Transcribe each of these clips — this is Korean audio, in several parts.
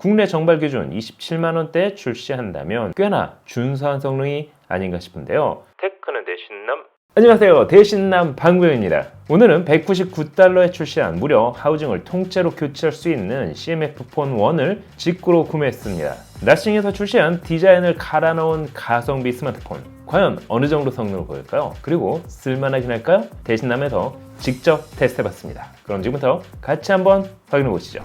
국내 정발 기준 27만원대에 출시한다면 꽤나 준수한 성능이 아닌가 싶은데요. 테크는 대신남? 안녕하세요, 대신남 방구영입니다. 오늘은 199달러에 출시한 무려 하우징을 통째로 교체할 수 있는 CMF 폰 1을 직구로 구매했습니다. 나싱에서 출시한 디자인을 갈아 넣은 가성비 스마트폰, 과연 어느 정도 성능을 보일까요? 그리고 쓸만하긴 할까요? 대신남에서 직접 테스트해봤습니다. 그럼 지금부터 같이 한번 확인해보시죠.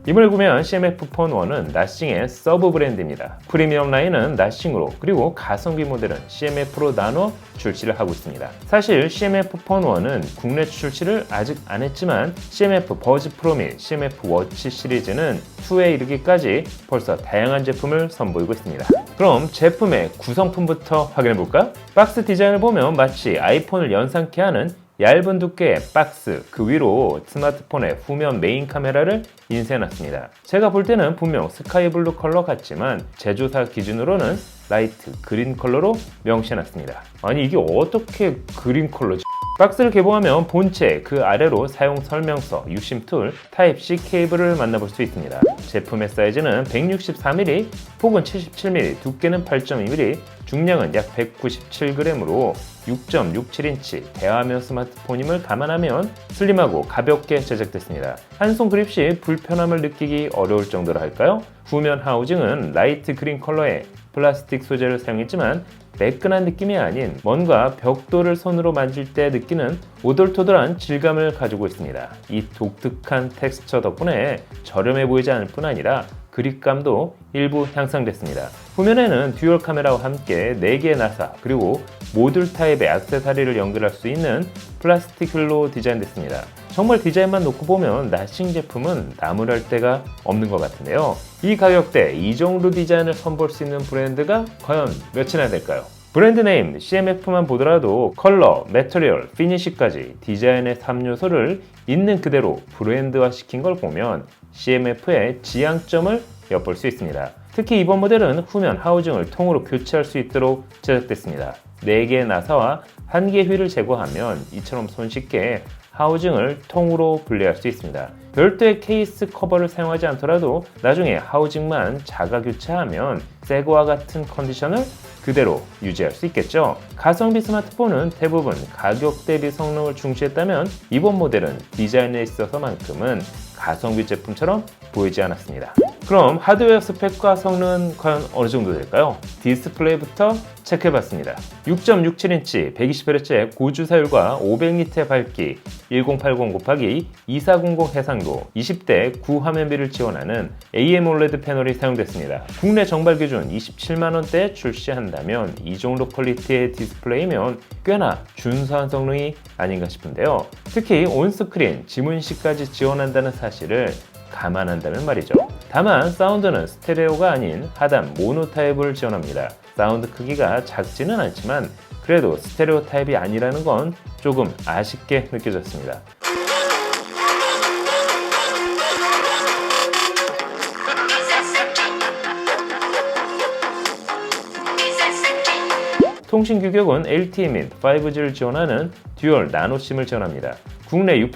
이번에 구매한 CMF 폰 1은 나싱의 서브 브랜드입니다. 프리미엄 라인은 나싱으로, 그리고 가성비 모델은 CMF로 나눠 출시를 하고 있습니다. 사실 CMF 폰 1은 국내 출시를 아직 안 했지만 CMF 버즈 프로 및 CMF 워치 시리즈는 2에 이르기까지 벌써 다양한 제품을 선보이고 있습니다. 그럼 제품의 구성품부터 확인해볼까? 박스 디자인을 보면 마치 아이폰을 연상케 하는 얇은 두께의 박스, 그 위로 스마트폰의 후면 메인 카메라를 인쇄해놨습니다. 제가 볼 때는 분명 스카이블루 컬러 같지만 제조사 기준으로는 라이트 그린 컬러로 명시해놨습니다. 아니 이게 어떻게 그린 컬러지? 박스를 개봉하면 본체 그 아래로 사용 설명서, 유심 툴, 타입C 케이블을 만나볼 수 있습니다. 제품의 사이즈는 164mm 혹은 77mm, 두께는 8.2mm, 중량은 약 197g으로 6.67인치 대화면 스마트폰임을 감안하면 슬림하고 가볍게 제작됐습니다. 한 손 그립 시 불편함을 느끼기 어려울 정도로 할까요? 후면 하우징은 라이트 그린 컬러의 플라스틱 소재를 사용했지만 매끈한 느낌이 아닌 뭔가 벽돌을 손으로 만질 때 느끼는 오돌토돌한 질감을 가지고 있습니다. 이 독특한 텍스처 덕분에 저렴해 보이지 않을 뿐 아니라 그립감도 일부 향상됐습니다. 후면에는 듀얼 카메라와 함께 4개의 나사, 그리고 모듈 타입의 액세서리를 연결할 수 있는 플라스틱 휠로 디자인됐습니다. 정말 디자인만 놓고 보면 나싱 제품은 나무랄 데가 없는 것 같은데요. 이 가격대 이 정도 디자인을 선보일 수 있는 브랜드가 과연 몇이나 될까요? 브랜드 네임 CMF만 보더라도 컬러, 매터리얼, 피니시까지 디자인의 3요소를 있는 그대로 브랜드화 시킨 걸 보면 CMF의 지향점을 엿볼 수 있습니다. 특히 이번 모델은 후면 하우징을 통으로 교체할 수 있도록 제작됐습니다. 4개의 나사와 1개의 휠을 제거하면 이처럼 손쉽게 하우징을 통으로 분리할 수 있습니다. 별도의 케이스 커버를 사용하지 않더라도 나중에 하우징만 자가 교체하면 새거와 같은 컨디션을 그대로 유지할 수 있겠죠. 가성비 스마트폰은 대부분 가격 대비 성능을 중시했다면 이번 모델은 디자인에 있어서만큼은 가성비 제품처럼 보이지 않았습니다. 그럼 하드웨어 스펙과 성능은 과연 어느 정도 될까요? 디스플레이부터 체크해봤습니다. 6.67인치 120Hz의 고주사율과 500니트의 밝기, 1080x2400 해상도, 20대 9화면비를 지원하는 AMOLED 패널이 사용됐습니다. 국내 정발 기준 27만원대에 출시한다면 이 정도 퀄리티의 디스플레이면 꽤나 준수한 성능이 아닌가 싶은데요. 특히 온스크린, 지문시까지 지원한다는 사실을 감안한다면 말이죠. 다만 사운드는 스테레오가 아닌 하단 모노 타입을 지원합니다. 사운드 크기가 작지는 않지만 그래도 스테레오 타입이 아니라는 건 조금 아쉽게 느껴졌습니다. 통신 규격은 LTE 및 5G를 지원하는 듀얼 나노심을 지원합니다. 국내 U+,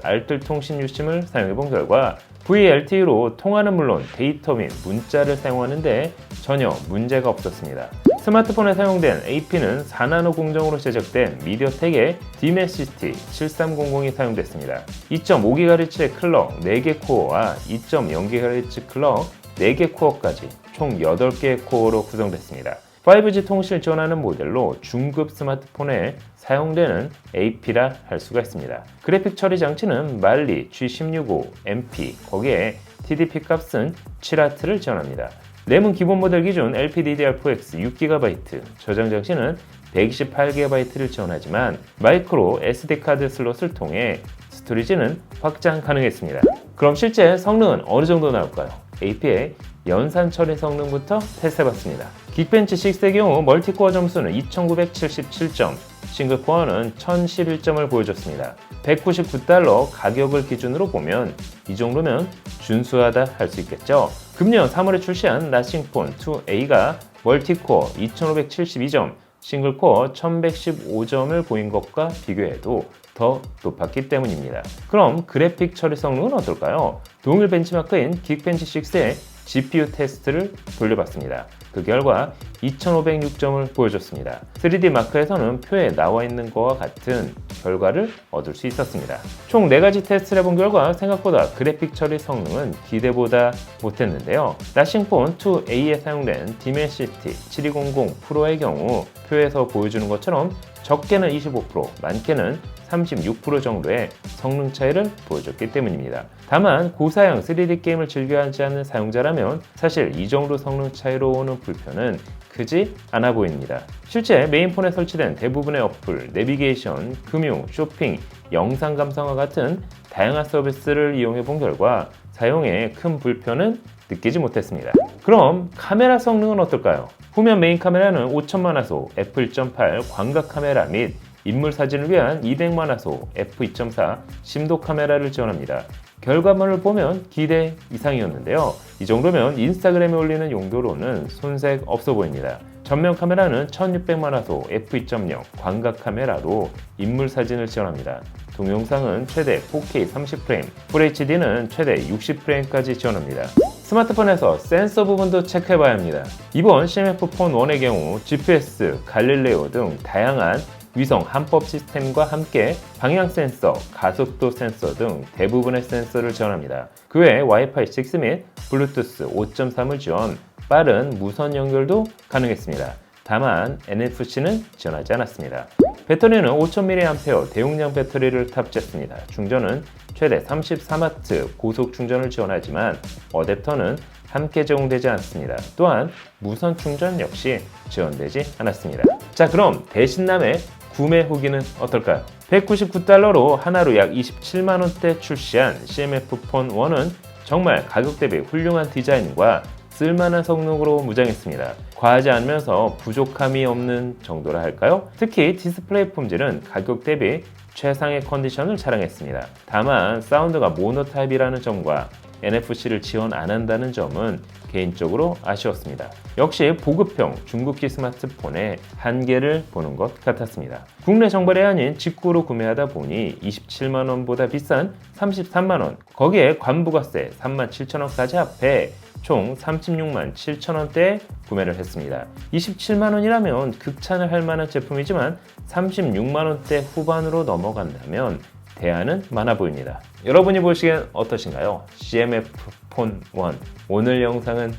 알뜰 통신 유심을 사용해본 결과 VLTE로 통화는 물론 데이터 및 문자를 사용하는데 전혀 문제가 없었습니다. 스마트폰에 사용된 AP는 4나노 공정으로 제작된 미디어텍의 디메시티 7300이 사용됐습니다. 2.5GHz의 클럭 4개 코어와 2.0GHz 클럭 4개 코어까지 총 8개의 코어로 구성됐습니다. 5G 통신을 지원하는 모델로 중급 스마트폰에 사용되는 AP라 할 수가 있습니다. 그래픽 처리 장치는 말리 G165 MP, 거기에 TDP 값은 7W를 지원합니다. 램은 기본 모델 기준 LPDDR4X 6GB, 저장 장치는 128GB를 지원하지만 마이크로 SD카드 슬롯을 통해 스토리지는 확장 가능했습니다. 그럼 실제 성능은 어느 정도 나올까요? AP의 연산 처리 성능부터 테스트해봤습니다. 긱벤치 6의 경우 멀티코어 점수는 2977점, 싱글코어는 1011점을 보여줬습니다. 199달러 가격을 기준으로 보면 이 정도면 준수하다 할 수 있겠죠. 금년 3월에 출시한 나싱폰 2A가 멀티코어 2572점, 싱글코어 1115점을 보인 것과 비교해도 더 높았기 때문입니다. 그럼 그래픽 처리 성능은 어떨까요? 동일 벤치마크인 긱벤치 6의 GPU 테스트를 돌려봤습니다. 그 결과 2506점을 보여줬습니다. 3D 마크에서는 표에 나와 있는 것과 같은 결과를 얻을 수 있었습니다. 총 4가지 테스트를 해본 결과 생각보다 그래픽 처리 성능은 기대보다 못했는데요. 라싱폰 2A에 사용된 디멘시티 7200 프로의 경우 표에서 보여주는 것처럼 적게는 25%, 많게는 36% 정도의 성능 차이를 보여줬기 때문입니다. 다만 고사양 3D 게임을 즐겨하지 않는 사용자라면 사실 이 정도 성능 차이로 오는 불편은 크지 않아 보입니다. 실제 메인폰에 설치된 대부분의 어플, 내비게이션, 금융, 쇼핑, 영상 감상과 같은 다양한 서비스를 이용해 본 결과 사용에 큰 불편은 느끼지 못했습니다. 그럼 카메라 성능은 어떨까요? 후면 메인 카메라는 5000만화소 f1.8 광각 카메라 및 인물 사진을 위한 200만화소 f2.4 심도 카메라를 지원합니다. 결과물을 보면 기대 이상이었는데요. 이 정도면 인스타그램에 올리는 용도로는 손색 없어 보입니다. 전면 카메라는 1600만화소 f2.0 광각 카메라로 인물 사진을 지원합니다. 동영상은 최대 4K 30프레임, FHD는 최대 60프레임까지 지원합니다. 스마트폰에서 센서 부분도 체크해봐야 합니다. 이번 CMF 폰 1의 경우 GPS, 갈릴레오 등 다양한 위성 함법 시스템과 함께 방향 센서, 가속도 센서 등 대부분의 센서를 지원합니다. 그 외에 와이파이 6 및 블루투스 5.3을 지원, 빠른 무선 연결도 가능했습니다. 다만 NFC는 지원하지 않았습니다. 배터리는 5000mAh 대용량 배터리를 탑재했습니다. 충전은 최대 34W 고속 충전을 지원하지만 어댑터는 함께 제공되지 않습니다. 또한 무선 충전 역시 지원되지 않았습니다. 자, 그럼 대신남의 구매 후기는 어떨까요? 199달러로 하나로 약 27만원대 출시한 CMF 폰 1은 정말 가격 대비 훌륭한 디자인과 쓸만한 성능으로 무장했습니다. 과하지 않으면서 부족함이 없는 정도라 할까요? 특히 디스플레이 품질은 가격 대비 최상의 컨디션을 자랑했습니다. 다만 사운드가 모노 타입이라는 점과 NFC를 지원 안 한다는 점은 개인적으로 아쉬웠습니다. 역시 보급형 중국기 스마트폰의 한계를 보는 것 같았습니다. 국내 정발이 아닌 직구로 구매하다 보니 27만원보다 비싼 33만원, 거기에 관부가세 37,000원까지 합해 총 36만 7천원대에 구매를 했습니다. 27만원이라면 극찬을 할 만한 제품이지만 36만원대 후반으로 넘어간다면 대안은 많아 보입니다. 여러분이 보시기엔 어떠신가요? CMF 폰 1. 오늘 영상은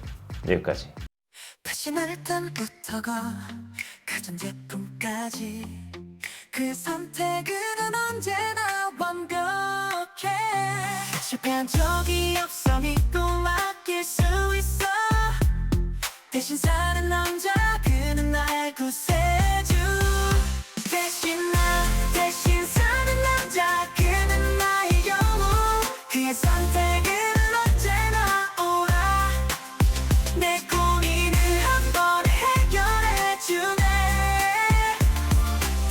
여기까지. 패션부터가 가전제품까지 그 선택은 언제나 완벽해. 실패한 적이 없어 믿고 맡길 수 있어. 대신 사는 남자 그는 나의 구세주. 대신 사는 남자 그는 나의 영웅. 그의 선택은 언제나 옳아. 내 고민을 한 번에 해결해주네.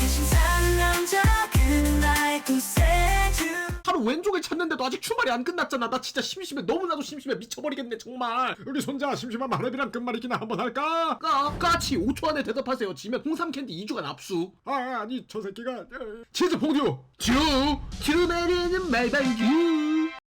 대신 사는 남자 그는 나의 구세주. 하루 왼쪽을 찾는데도 아직 출발이 안 끝났잖아. 나 진짜 심심해. 너무나도 심심해. 미쳐버리겠네 정말. 우리 손자 심심한 마늘이랑 끝말잇기나 한번 할까? 까치 5초 안에 대답하세요. 지면 홍삼 캔디 2주간 압수. 아니 저 새끼가 치즈 퐁듀 듀 내리는 말방주.